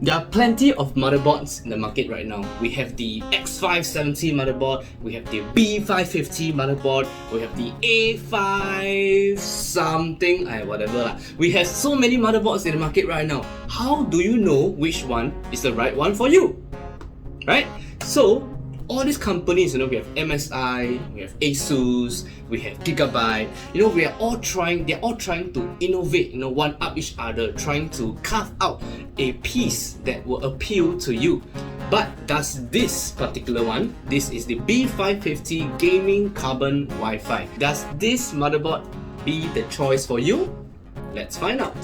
There are plenty of motherboards in the market right now. We have the X570 motherboard, we have the B550 motherboard, we have the A5 something, whatever lah. We have so many motherboards in the market right now. How do you know which one is the right one for you? Right? So, all these companies, we have MSI, we have Asus, we have Gigabyte, they're all trying to innovate, one up each other, trying to carve out a piece that will appeal to you. But does this particular one, this is the B550 Gaming Carbon Wi-Fi, does this motherboard be the choice for you? Let's find out.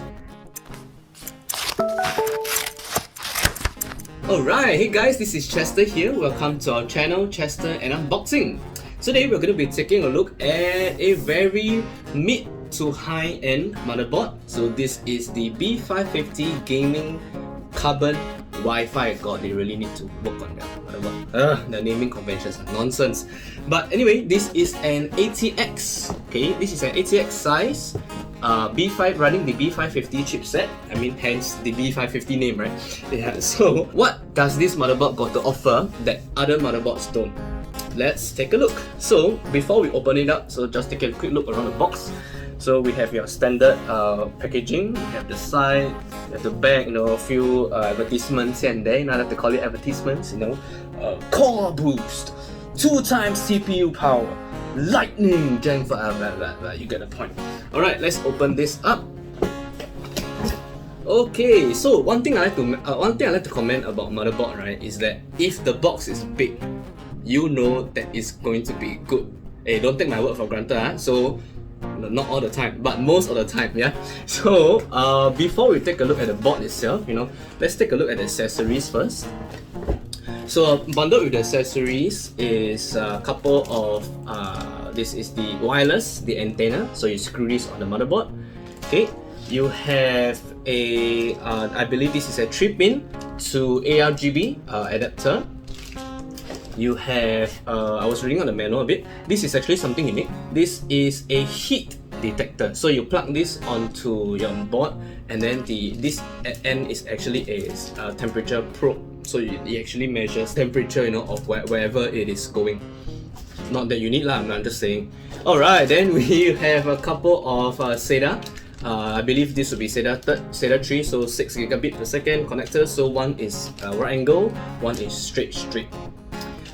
Alright, hey guys, this is Chester here. Welcome to our channel, Chester and Unboxing. Today we're going to be taking a look at a very mid to high-end motherboard. So this is the B550 Gaming Carbon Wi-Fi. God, they really need to work on that motherboard. The naming conventions are nonsense. But anyway, this is an ATX. Okay, this is an ATX size. B5 running the B550 chipset, hence the B550 name, right? Yeah, so what does this motherboard got to offer that other motherboards don't? Let's take a look. So before we open it up, so just take a quick look around the box. So we have your standard packaging, you have the side, you have the back, a few advertisements here and there, not have to call it advertisements, core boost, 2x CPU power, lightning Gen 5, you get the point. Alright, let's open this up. Okay, so one thing I like to comment about motherboard, right, is that if the box is big, you know that it's going to be good. Hey, don't take my word for granted, so not all the time, but most of the time, yeah. So before we take a look at the board itself, let's take a look at the accessories first. So bundled with the accessories is a couple of this is the wireless, the antenna, so you screw this on the motherboard. Okay, you have a I believe this is a 3-pin to ARGB adapter. You have I was reading on the manual a bit. This is actually something unique. This is a heat detector. So you plug this onto your board, and then this end is actually a temperature probe. So it actually measures temperature, of wherever it is going. Not that you need lah, I'm just saying. Alright, then we have a couple of SATA. I believe this will be SATA 3, so 6 gigabit per second connectors. So one is right angle, one is straight.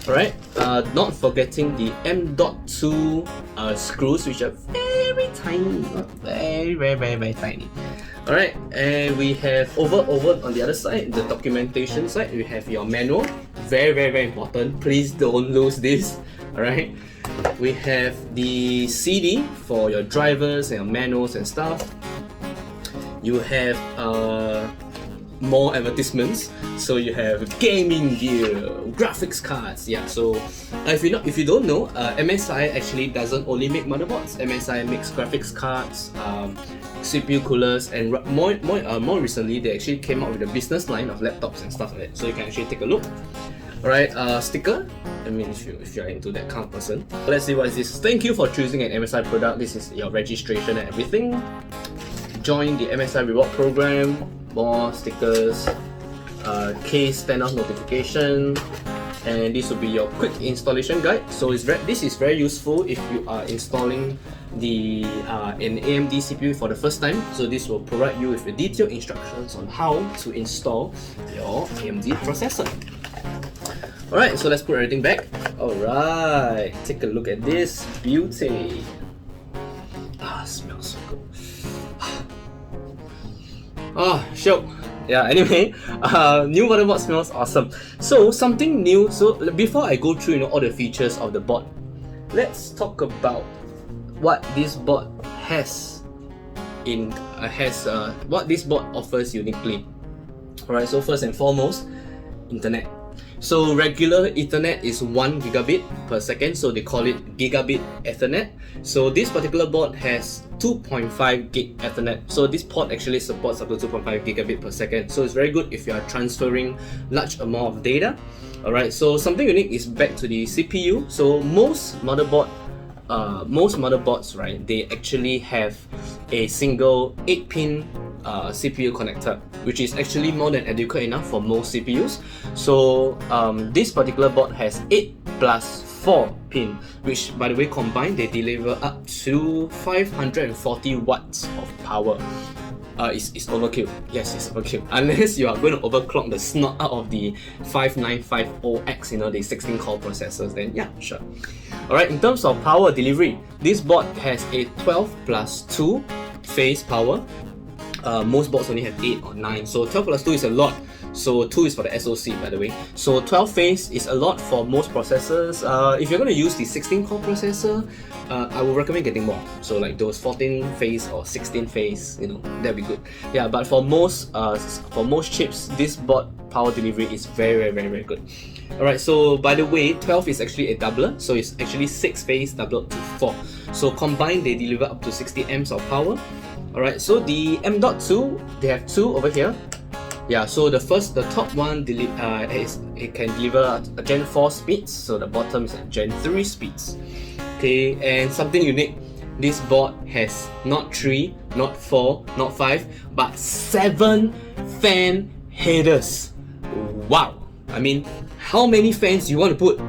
Alright, not forgetting the M.2 screws, which are very tiny, very tiny. Alright, and we have over on the other side, the documentation side, we have your manual. Very important, please don't lose this. Alright, we have the CD for your drivers and your manuals and stuff. You have more advertisements, so you have gaming gear, graphics cards. Yeah, so if you don't know, MSI actually doesn't only make motherboards. MSI makes graphics cards, CPU coolers, and more recently they actually came out with a business line of laptops and stuff like that. So you can actually take a look. Alright, sticker. If you're into that kind of person. Let's see what is this. Thank you for choosing an MSI product. This is your registration and everything. Join the MSI reward program. More stickers. Case standoff notification. And this will be your quick installation guide. So this is very useful if you are installing an AMD CPU for the first time. So this will provide you with detailed instructions on how to install your AMD processor. Alright, so let's put everything back. Alright, take a look at this beauty. Smells so good. Show. Yeah, anyway, new motherboard smells awesome. So something new. So before I go through all the features of the board, let's talk about what this board has what this board offers uniquely. Alright, so first and foremost, internet. So regular Ethernet is 1 gigabit per second, so they call it Gigabit Ethernet. So this particular board has 2.5 gig Ethernet. So this port actually supports up to 2.5 gigabit per second. So it's very good if you are transferring large amount of data. Alright, so something unique is back to the CPU. So most motherboards, right, they actually have a single 8-pin CPU connector, which is actually more than adequate enough for most CPUs. So this particular board has 8 plus 4 pin, which by the way combined they deliver up to 540 watts of power. It's overkill. Yes, it's overkill. Unless you are going to overclock the snot out of the 5950X, you know, the 16-core processors, then yeah, sure. Alright, in terms of power delivery, this board has a 12 plus 2 phase power. Most boards only have 8 or 9, so 12 plus 2 is a lot. So 2 is for the SoC, by the way. So 12 phase is a lot for most processors. If you're going to use the 16-core processor, I would recommend getting more. So like those 14 phase or 16 phase, you know, that'd be good. Yeah, but for most chips, this board power delivery is very good. Alright, so by the way, 12 is actually a doubler, so it's actually 6 phase doubled to 4. So combined, they deliver up to 60 amps of power. Alright, so the M.2, they have 2 over here. Yeah, so the top one it can deliver a Gen 4 speeds, so the bottom is at Gen 3 speeds. Okay, and something unique, this board has not 3, not 4, not 5, but 7 fan headers. Wow! I mean, how many fans you want to put?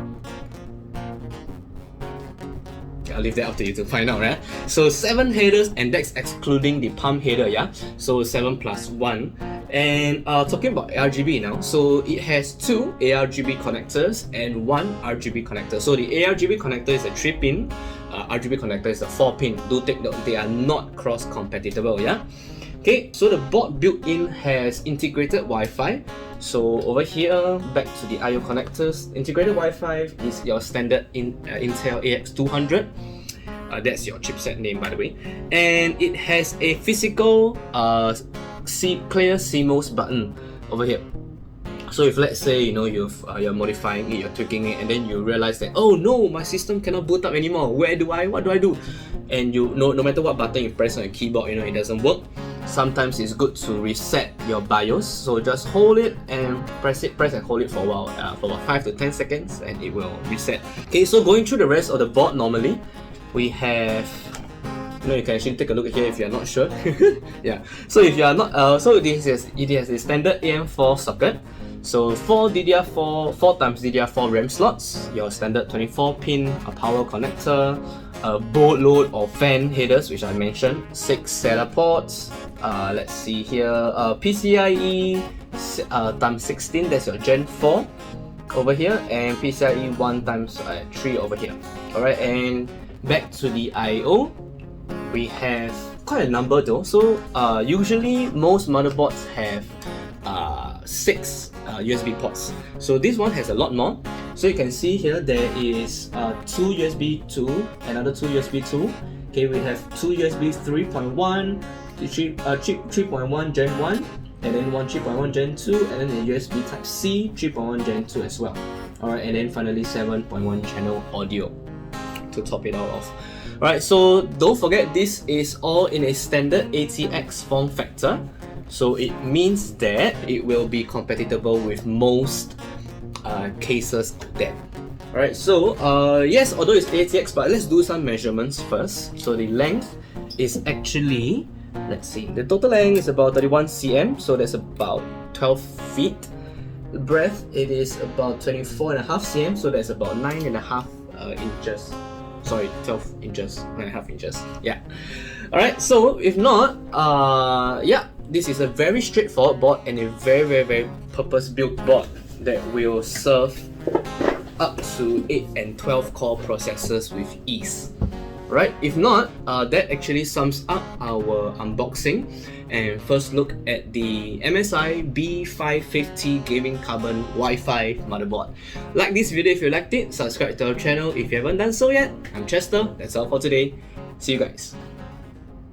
I'll leave that up to you to find out, right? So 7 headers, and that's excluding the pump header, yeah? So 7 plus 1. And talking about RGB now, so it has 2 ARGB connectors and 1 RGB connector. So the ARGB connector is a 3-pin, RGB connector is a 4-pin. Do take note, they are not cross-compatible, yeah? Okay, so the board built-in has integrated Wi-Fi. So over here, back to the I/O connectors, integrated Wi-Fi is your standard Intel AX200. That's your chipset name, by the way. And it has a physical clear CMOS button over here. So if let's say, you know, you're modifying it, you're tweaking it, and then you realize that, oh no, my system cannot boot up anymore. What do I do? And you know, no matter what button you press on your keyboard, you know, it doesn't work. Sometimes it's good to reset your BIOS. So just hold it and press and hold it for a while, for about 5 to 10 seconds, and it will reset. Okay, so going through the rest of the board normally, we have, you know, you can actually take a look here if you're not sure. Yeah. So if you are not, so it has a standard AM4 socket. So 4 times DDR4 RAM slots, your standard 24-pin power connector, a boatload of fan headers, which I mentioned, 6 SATA ports. Let's see here, PCIe times 16, that's your Gen 4 over here, and PCIe 1 times 3 over here. Alright, and back to the I/O, we have quite a number though. So usually most motherboards have 6 USB ports. So this one has a lot more. So you can see here there is 2 USB 2, another 2 USB 2. Okay, we have 2 USB 3.1, 3.1 Gen 1, and then 1 3.1 Gen 2, and then the USB Type C 3.1 Gen 2 as well. Alright, and then finally 7.1 channel audio to top it all off. Alright, so don't forget this is all in a standard ATX form factor. So it means that it will be compatible with most cases there. Alright, so yes, although it's ATX, but let's do some measurements first. So the length is actually, let's see, the total length is about 31 cm, so that's about 12 feet. The breadth, it is about 24.5 cm, so that's about 9.5 inches. Sorry, 12 inches, 9.5 inches. Yeah. Alright, so if not, yeah, this is a very straightforward board and a very purpose-built board that will serve up to 8 and 12 core processors with ease. Right? If not, that actually sums up our unboxing and first look at the MSI B550 Gaming Carbon Wi-Fi motherboard. Like this video if you liked it, subscribe to our channel if you haven't done so yet. I'm Chester, that's all for today. See you guys.